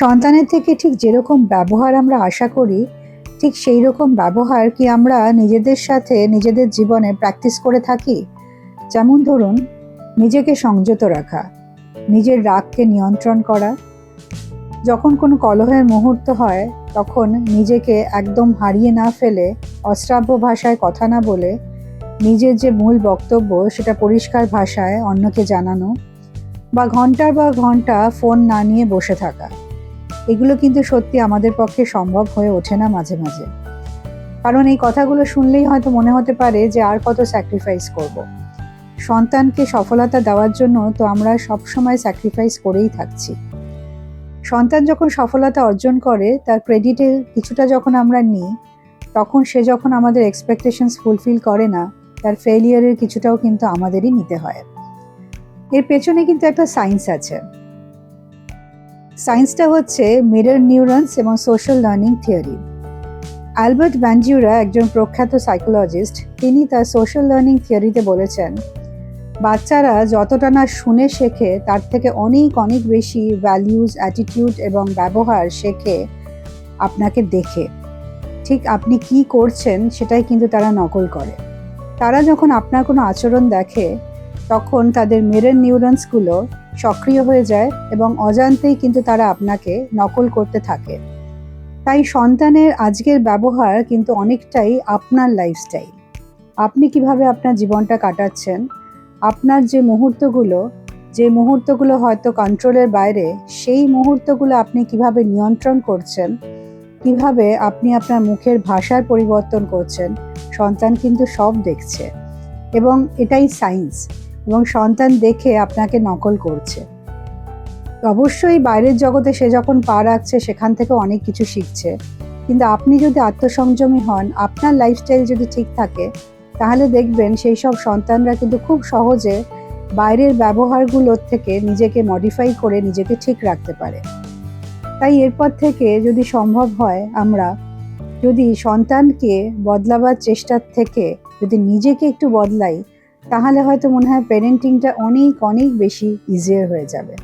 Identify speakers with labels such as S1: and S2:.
S1: সন্তানের থেকে ঠিক যেরকম ব্যবহার আমরা আশা করি, ঠিক সেই রকম ব্যবহার কি আমরা নিজেদের সাথে নিজেদের জীবনে প্র্যাকটিস করে থাকি? যেমন ধরুন, নিজেকে সংযত রাখা, নিজের রাগকে নিয়ন্ত্রণ করা। যখন কোনো কলহের মুহূর্ত হয়, তখন নিজেকে একদম হারিয়ে না ফেলে, অশ্রাব্য ভাষায় কথা না বলে, নিজের যে মূল বক্তব্য সেটা পরিষ্কার ভাষায় অন্যকে জানানো, বা ঘন্টার পর ঘন্টা ফোন না নিয়ে বসে থাকা। এগুলো কিন্তু সত্যি আমাদের পক্ষে সম্ভব হয়ে ওঠে না মাঝে মাঝে। কারণ এই কথাগুলো শুনলেই হয়তো মনে হতে পারে যে আর কত স্যাক্রিফাইস করব। সন্তানকে সফলতা দেওয়ার জন্য তো আমরা সবসময় স্যাক্রিফাইস করেই থাকছি। সন্তান যখন সফলতা অর্জন করে, তার ক্রেডিটের কিছুটা যখন আমরা নিই, তখন সে যখন আমাদের এক্সপেকটেশনস ফুলফিল করে না, তার ফেলিয়ারের কিছুটাও কিন্তু আমাদেরই নিতে হয়। এর পেছনে কিন্তু একটা সায়েন্স আছে। সায়েন্সটা হচ্ছে মিরর নিউরনস এবং সোশ্যাল লার্নিং থিওরি। অ্যালবার্ট ব্যান্ডিউরা, একজন প্রখ্যাত সাইকোলজিস্ট, তিনি তার সোশ্যাল লার্নিং থিওরিতে বলেছেন, বাচ্চারা যতটা না শুনে শেখে, তার থেকে অনেক অনেক বেশি ভ্যালিউজ, অ্যাটিটিউড এবং ব্যবহার শেখে আপনাকে দেখে। ঠিক আপনি কি করছেন সেটাই কিন্তু তারা নকল করে। তারা যখন আপনার কোনো আচরণ দেখে, তখন তাদের মিরর নিউরনসগুলো সক্রিয় হয়ে যায় এবং অজান্তেই কিন্তু তারা আপনাকে নকল করতে থাকে। তাই সন্তানের আজকের ব্যবহার কিন্তু অনেকটাই আপনার লাইফস্টাইল। আপনি কিভাবে আপনার জীবনটা কাটাচ্ছেন, আপনার যে মুহূর্তগুলো হয়তো কন্ট্রোলের বাইরে, সেই মুহূর্তগুলো আপনি কিভাবে নিয়ন্ত্রণ করছেন, কিভাবে আপনি আপনার মুখের ভাষার পরিবর্তন করছেন, সন্তান কিন্তু সব দেখছে। এবং এটাই সায়েন্স, এবং সন্তান দেখে আপনাকে নকল করছে। অবশ্যই বাইরের জগতে সে যখন পা রাখছে, সেখান থেকে অনেক কিছু শিখছে, কিন্তু আপনি যদি আত্মসংযমী হন, আপনার লাইফস্টাইল যদি ঠিক থাকে, তাহলে দেখবেন সেই সব সন্তানরা কিন্তু খুব সহজে বাইরের ব্যবহারগুলোর থেকে নিজেকে মডিফাই করে নিজেকে ঠিক রাখতে পারে। তাই এরপর থেকে যদি সম্ভব হয়, আমরা যদি সন্তানকে বদলাবার চেষ্টার থেকে যদি নিজেকে একটু বদলাই, তাহলে হয়তো মনে হয় প্যারেন্টিংটা অনেক অনেক বেশি ইজিয়ার হয়ে যাবে।